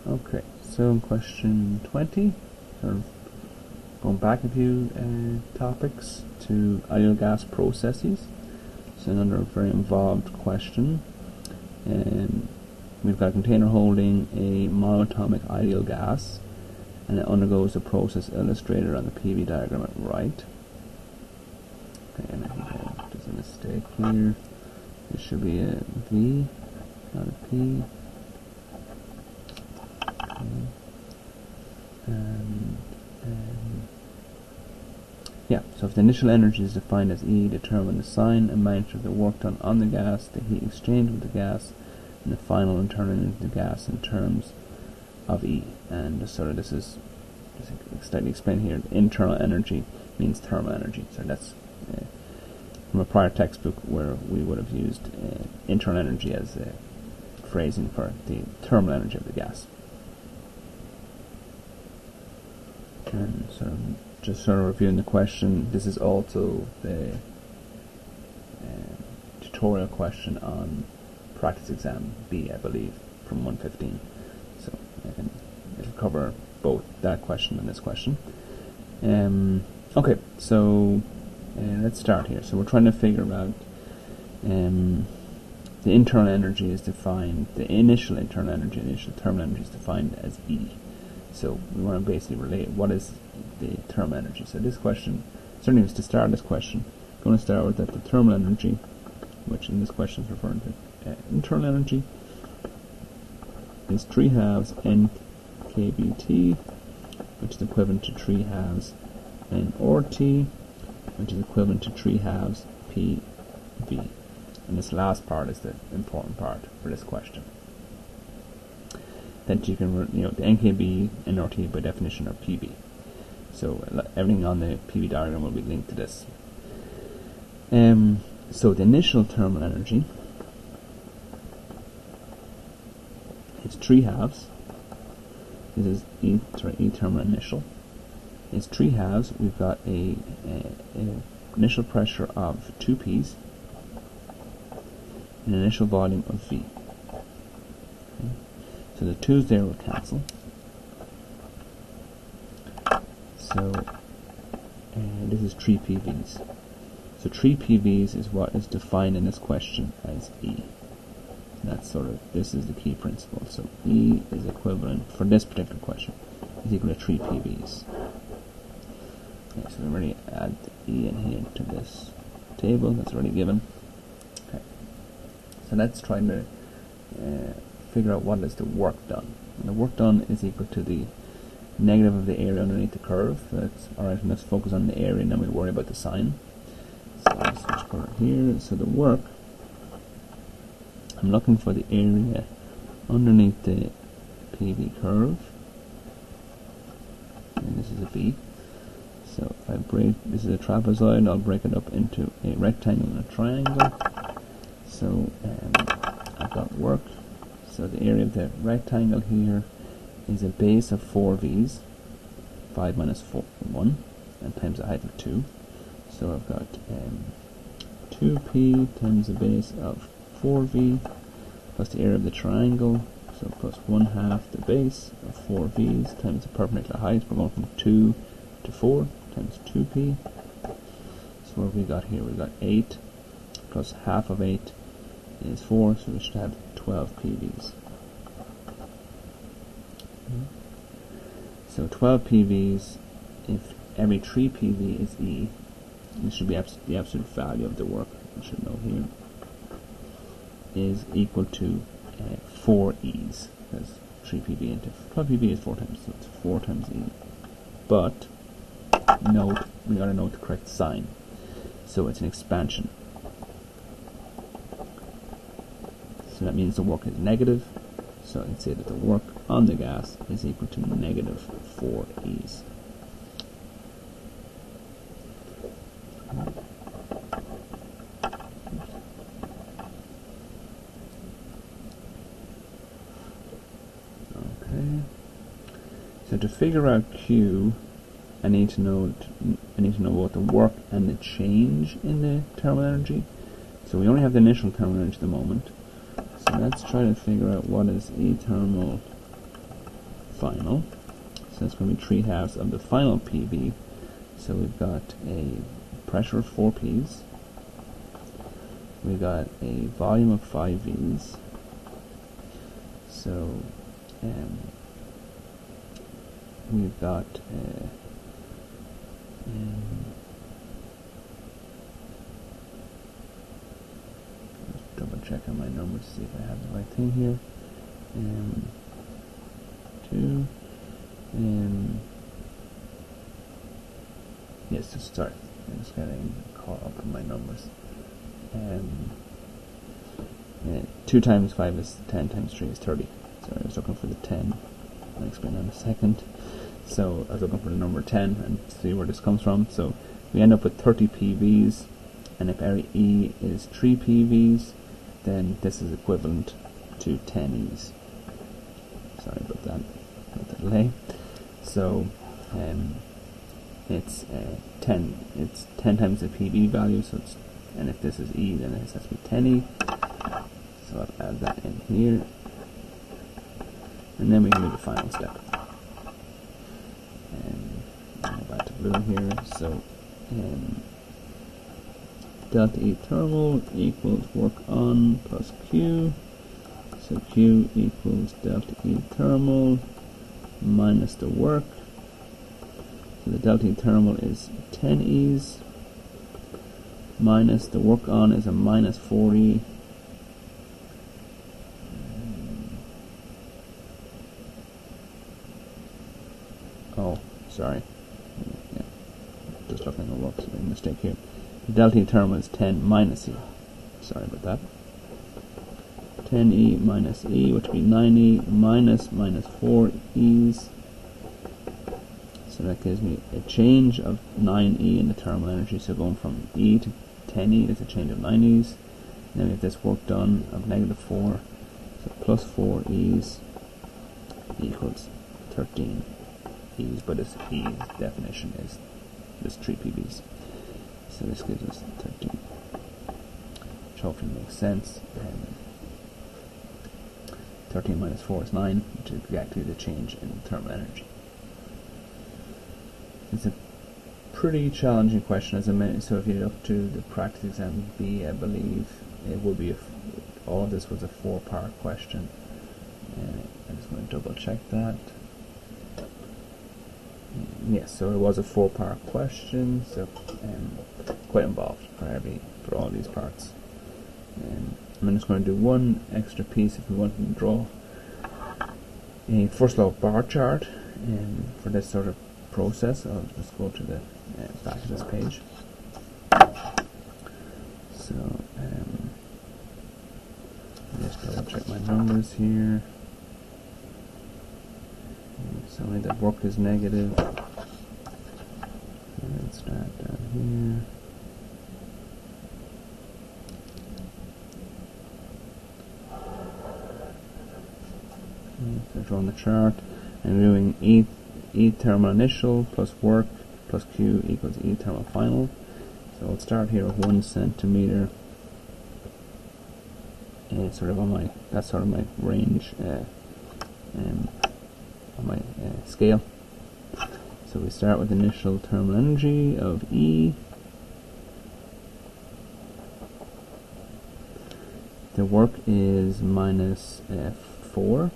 Okay, so in question 20, sort of going back a few topics to ideal gas processes. So another very involved question. We've got a container holding a monatomic ideal gas, and it undergoes the process illustrated on the PV diagram at right. Okay, and I think there's a mistake here. It should be a V, not a P. Okay. Yeah, so if the initial energy is defined as E, determine the sign and magnitude of the work done on the gas, the heat exchanged with the gas, and the final internal energy of the gas in terms of E. And just sort of this is slightly explained here. The internal energy means thermal energy. So that's from a prior textbook where we would have used internal energy as phrasing for the thermal energy of the gas. And just sort of reviewing the question, this is also the tutorial question on practice exam B, I believe, from 115. So it'll cover both that question and this question. Okay, so let's start here. So we're trying to figure out the internal energy is defined, the initial internal energy, initial thermal energy is defined as E. So we want to basically relate what is the thermal energy. So this question, certainly was to start this question, I'm going to start with that the thermal energy, which in this question is referring to internal energy, is 3/2 NKBT, which is equivalent to 3/2 nRT, which is equivalent to 3/2 PV. And this last part is the important part for this question. That you can, the NKB and nRT by definition are PV. So everything on the PV diagram will be linked to this. So the initial thermal energy is 3/2. This is E thermal initial. It's 3/2. We've got a initial pressure of 2 P's, an initial volume of V. Okay. So the 2's there will cancel. So this is 3 PVs. So 3 PVs is what is defined in this question as E. That's this is the key principle. So E is equivalent, for this particular question, is equal to 3 PVs. Okay, so we already add E in here to this table that's already given. Okay. So let's try to figure out what is the work done. And the work done is equal to the negative of the area underneath the curve. That's alright, let's focus on the area and then we worry about the sign. So I'll switch color here. So the work, I'm looking for the area underneath the PV curve. And this is a V. So if I break, this is a trapezoid, I'll break it up into a rectangle and a triangle. So I've got work. So the area of the rectangle here is a base of 4 V's, 5 minus 4, 1, and times the height of 2. So I've got 2P times the base of 4V plus the area of the triangle, so plus 1/2 the base of 4V's times the perpendicular height. We're going from 2 to 4 times 2P. So what have we got here? We've got 8 plus half of 8 is 4, so we should have 12 PVs. So 12 PVs, if every 3 PV is E, this should be the absolute value of the work, we should know here, is equal to 4 E's, because 3 PV into 12 PV is 4 times, so it's 4 times E. But, note, we gotta note the correct sign. So it's an expansion. So that means the work is negative. So I can say that the work on the gas is equal to negative 4 E's. Okay. So to figure out Q, I need to know both the work and the change in the thermal energy. So we only have the initial thermal energy at the moment. So let's try to figure out what is E thermal final. So that's going to be 3/2 of the final PV. So we've got a pressure of 4 P's. We've got a volume of 5 V's. So we've got just double check on my numbers to see if I have the right thing here. 2. Yes, just sorry. I'm just getting caught up in my numbers. 2 times 5 is 10, times 3 is 30. So I was looking for the 10. I'll explain that in a second. So I was looking for the number 10 and see where this comes from. So we end up with 30 PVs, and if area E is 3 PVs, then this is equivalent to 10 E's. Sorry about that delay. So it's 10 times the PV value. So it's, and if this is E, then it has to be 10E. So I'll add that in here, and then we can do the final step. And go back to blue here. So delta E thermal equals work on plus Q. So Q equals delta E thermal minus the work. So the delta E thermal is 10 E's minus the work on is a minus 40. Oh, sorry. Yeah, just looking at the work, so a mistake here. The delta E thermal is 10 minus E. Sorry about that. 10E minus E, which would be 9E minus 4 E's. So that gives me a change of 9E in the thermal energy. So going from E to 10E is a change of 9 E's. And then we have this work done of negative 4. So plus 4 E's equals 13 E's. But this E's definition is this 3 PVs. So this gives us 13. Which hopefully makes sense. 13 minus 4 is 9, which is exactly the change in thermal energy. It's a pretty challenging question, as I mentioned. So if you look to the practice exam B, I believe it will be all of this was a 4-part question. I'm just going to double check that. Yes, so it was a 4-part question, so quite involved for all these parts. I'm just going to do one extra piece if we want to draw a first law bar chart for this sort of process. I'll just go to the back of this page. So just double check my numbers here. So that work is negative. Let's start down here. So drawing the chart, and doing E thermal initial plus work plus Q equals E thermal final. So I'll start here with 1 centimeter. And sort of on my, that's sort of my range on my scale. So we start with initial thermal energy of E. The work is minus 4.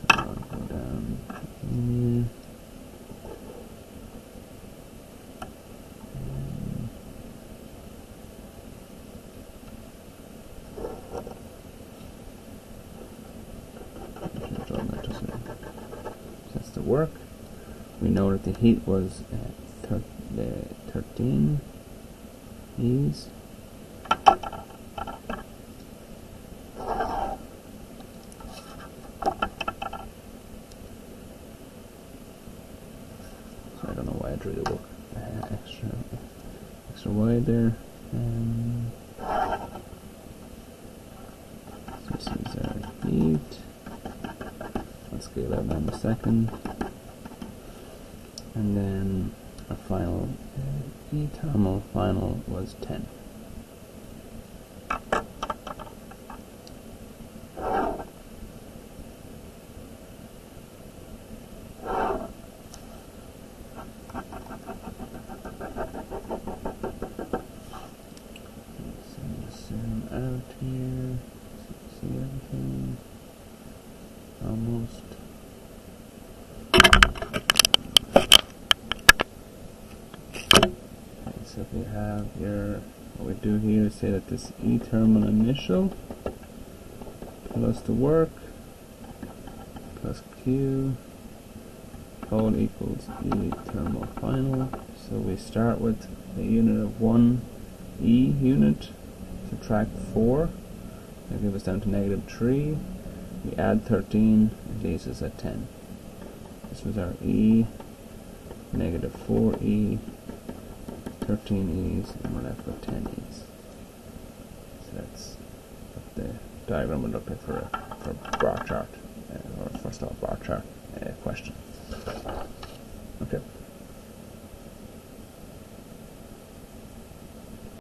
So I'll go down here. That's the work. We know that the heat was 13 E's. So I don't know why I drew the work extra wide there. So this is our heat. Let's scale out in a second. And then our final E thermal final was 10. here. See everything? Almost. Okay, so if we have your, what we do here is say that this E thermal initial plus the work plus Q whole equals E thermal final. So we start with a unit of 1 E unit, subtract 4, that gives us down to -3. We add 13, it leaves us at 10. This was our E, -4E, 13 E's, and we're left with 10 E's. So that's what the diagram would look like for a bar chart, or first off bar chart question. Okay.